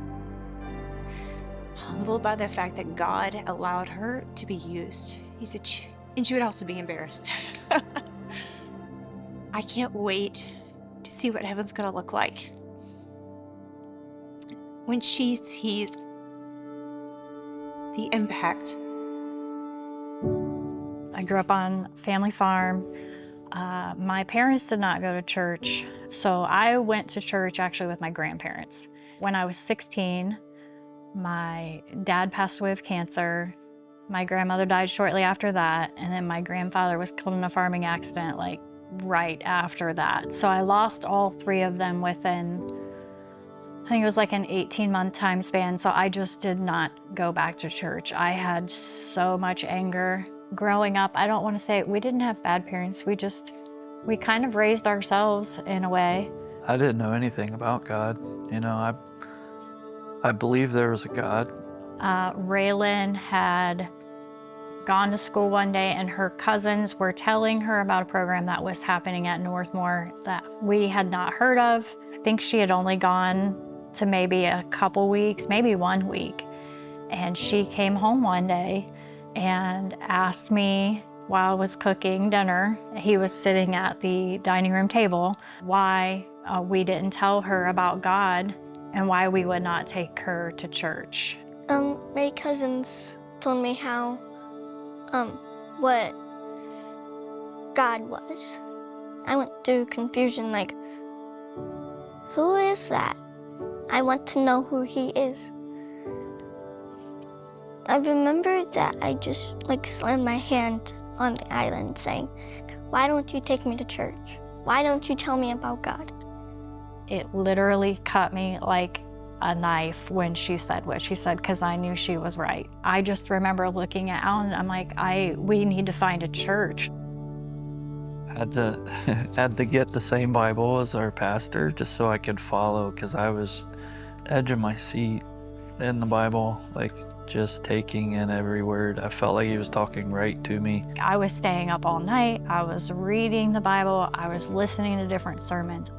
by the fact that God allowed her to be used. He said, and she would also be embarrassed. I can't wait to see what heaven's going to look like when she sees the impact. I grew up on a family farm. My parents did not go to church, so I went to church actually with my grandparents. When I was 16, my dad passed away of cancer. My grandmother died shortly after that, and then my grandfather was killed in a farming accident like right after that. So I lost all three of them within, I think it was like an 18-month time span, so I just did not go back to church. I had so much anger. Growing up, I don't want to say we didn't have bad parents, we kind of raised ourselves in a way. I didn't know anything about God. You know, I believe there was a God. Raylan had gone to school one day and her cousins were telling her about a program that was happening at Northmore that we had not heard of. I think she had only gone to maybe a couple weeks, maybe 1 week. And she came home one day and asked me while I was cooking dinner, he was sitting at the dining room table, why we didn't tell her about God and why we would not take her to church. My cousins told me how, what God was. I went through confusion, like, who is that? I want to know who he is. I remember that I just slammed my hand on the island saying, why don't you take me to church? Why don't you tell me about God? It literally cut me like a knife when she said what she said, because I knew she was right. I just remember looking at Alan, I'm like, we need to find a church. Had to get the same Bible as our pastor just so I could follow, because I was edge of my seat in the Bible, just taking in every word. I felt like he was talking right to me. I was staying up all night. I was reading the Bible. I was listening to different sermons.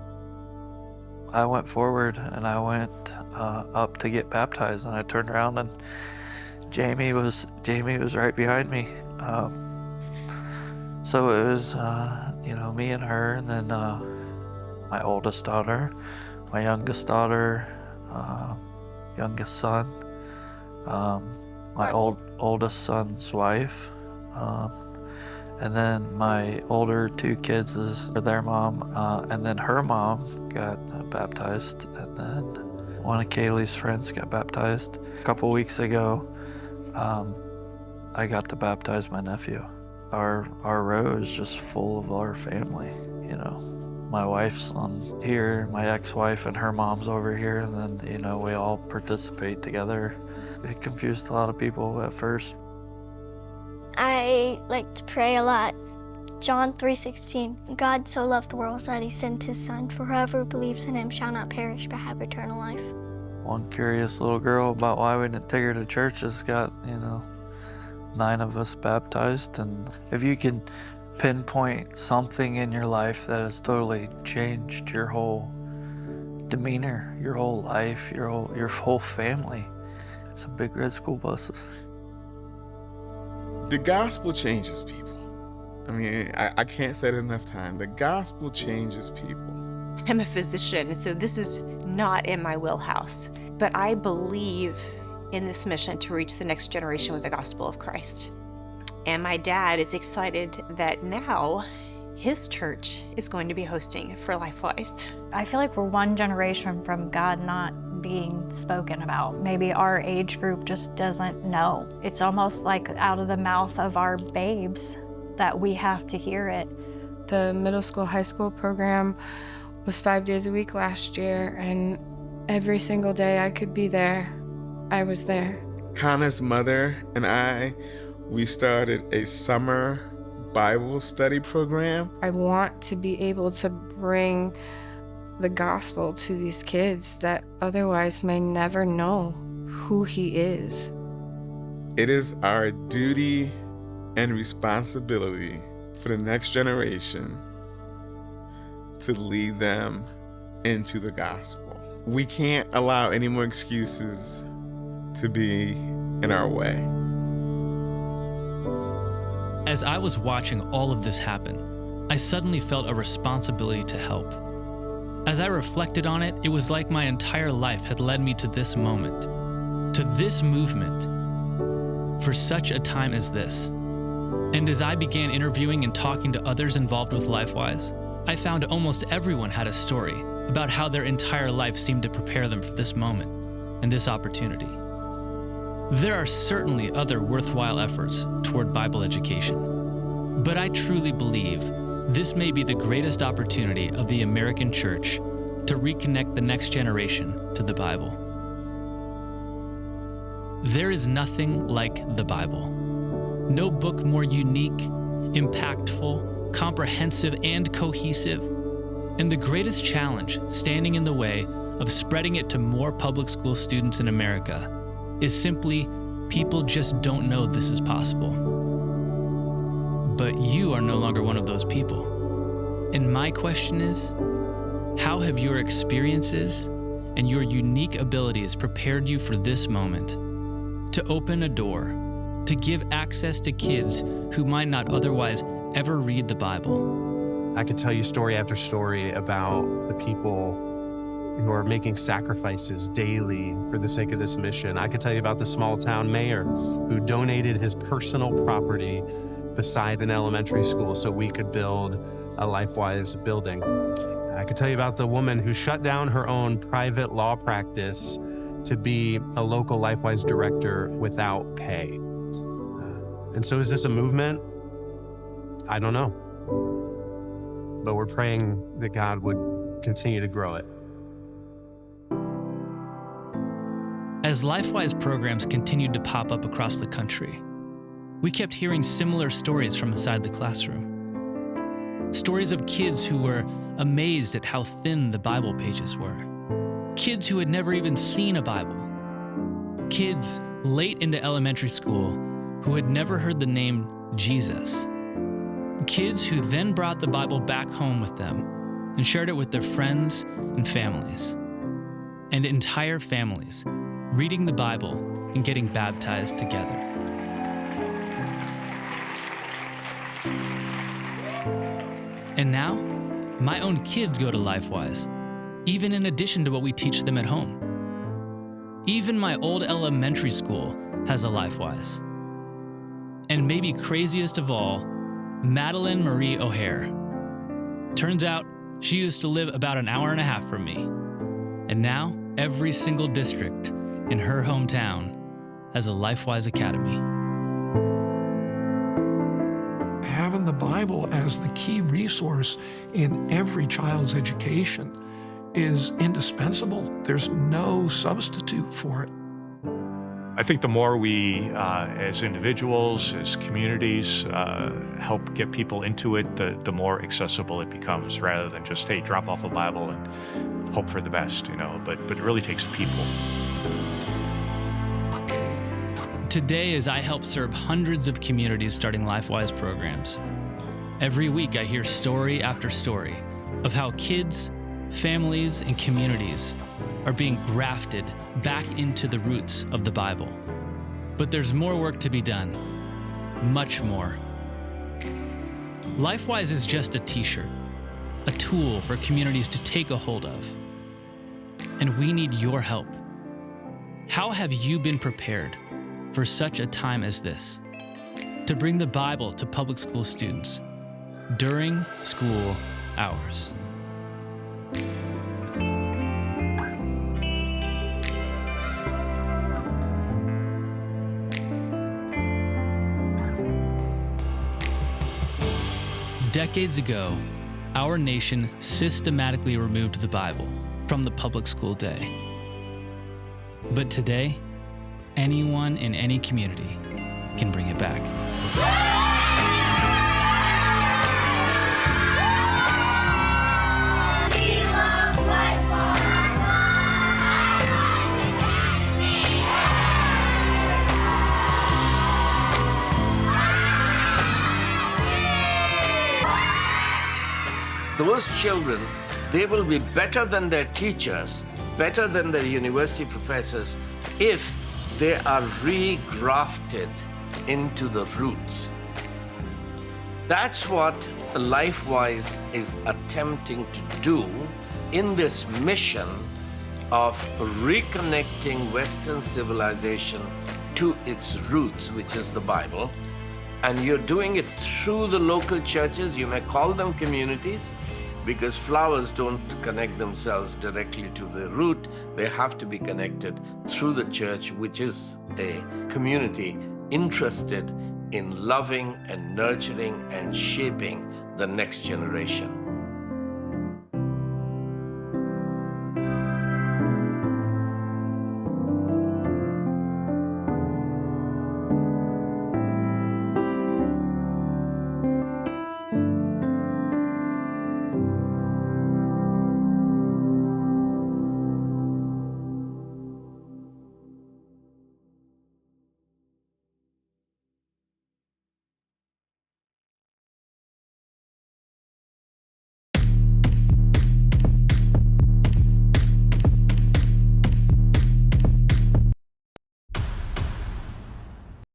I went forward and I went up to get baptized, and I turned around and Jamie was right behind me. So it was, me and her, and then my oldest daughter, my youngest daughter, youngest son, my oldest son's wife, and then my older 2 kids is their mom, and then her mom got baptized, and then one of Kaylee's friends got baptized. A couple weeks ago, I got to baptize my nephew. Our row is just full of our family, My wife's on here, my ex-wife and her mom's over here, and then, we all participate together. It confused a lot of people at first. I like to pray a lot. John 3:16, God so loved the world that he sent his son, for whoever believes in him shall not perish but have eternal life. One curious little girl about why we didn't take her to church has got, 9 of us baptized. And if you can pinpoint something in your life that has totally changed your whole demeanor, your whole life, your whole family, it's a Big Red School Buses. The gospel changes people. I mean, I can't say it enough times. The gospel changes people. I'm a physician, so this is not in my wheelhouse. But I believe in this mission to reach the next generation with the gospel of Christ. And my dad is excited that now his church is going to be hosting for LifeWise. I feel like we're one generation from God not being spoken about. Maybe our age group just doesn't know. It's almost like out of the mouth of our babes that we have to hear it. The middle school, high school program was 5 days a week last year, and every single day I could be there, I was there. Connor's mother and I, we started a summer Bible study program. I want to be able to bring the gospel to these kids that otherwise may never know who he is. It is our duty and responsibility for the next generation to lead them into the gospel. We can't allow any more excuses to be in our way. As I was watching all of this happen, I suddenly felt a responsibility to help. As I reflected on it, it was like my entire life had led me to this moment, to this movement, for such a time as this. And as I began interviewing and talking to others involved with LifeWise, I found almost everyone had a story about how their entire life seemed to prepare them for this moment and this opportunity. There are certainly other worthwhile efforts toward Bible education, but I truly believe this may be the greatest opportunity of the American church to reconnect the next generation to the Bible. There is nothing like the Bible. No book more unique, impactful, comprehensive, and cohesive. And the greatest challenge standing in the way of spreading it to more public school students in America is simply people just don't know this is possible. But you are no longer one of those people. And my question is, how have your experiences and your unique abilities prepared you for this moment, to open a door, to give access to kids who might not otherwise ever read the Bible? I could tell you story after story about the people who are making sacrifices daily for the sake of this mission. I could tell you about the small town mayor who donated his personal property beside an elementary school so we could build a LifeWise building. I could tell you about the woman who shut down her own private law practice to be a local LifeWise director without pay. And so is this a movement? I don't know. But we're praying that God would continue to grow it. As LifeWise programs continued to pop up across the country, we kept hearing similar stories from inside the classroom. Stories of kids who were amazed at how thin the Bible pages were. Kids who had never even seen a Bible. Kids late into elementary school who had never heard the name Jesus. Kids who then brought the Bible back home with them and shared it with their friends and families. And entire families reading the Bible and getting baptized together. And now, my own kids go to LifeWise, even in addition to what we teach them at home. Even my old elementary school has a LifeWise. And maybe craziest of all, Madeline Marie O'Hare. Turns out, she used to live about an hour and a half from me. And now, every single district in her hometown has a LifeWise Academy. Having the Bible as the key resource in every child's education is indispensable. There's no substitute for it. I think the more we, as individuals, as communities, help get people into it, the more accessible it becomes, rather than just, hey, drop off a Bible and hope for the best, you know, but it really takes people. Today, as I help serve hundreds of communities starting LifeWise programs, every week I hear story after story of how kids, families, and communities are being grafted back into the roots of the Bible. But there's more work to be done, much more. LifeWise is just a t-shirt, a tool for communities to take a hold of. And we need your help. How have you been prepared for such a time as this, to bring the Bible to public school students during school hours? Decades ago, our nation systematically removed the Bible from the public school day. But today, anyone in any community can bring it back. Those children, they will be better than their teachers, better than their university professors, if they are regrafted into the roots. That's what LifeWise is attempting to do in this mission of reconnecting Western civilization to its roots, which is the Bible. And you're doing it through the local churches. You may call them communities, because flowers don't connect themselves directly to the root. They have to be connected through the church, which is a community interested in loving and nurturing and shaping the next generation.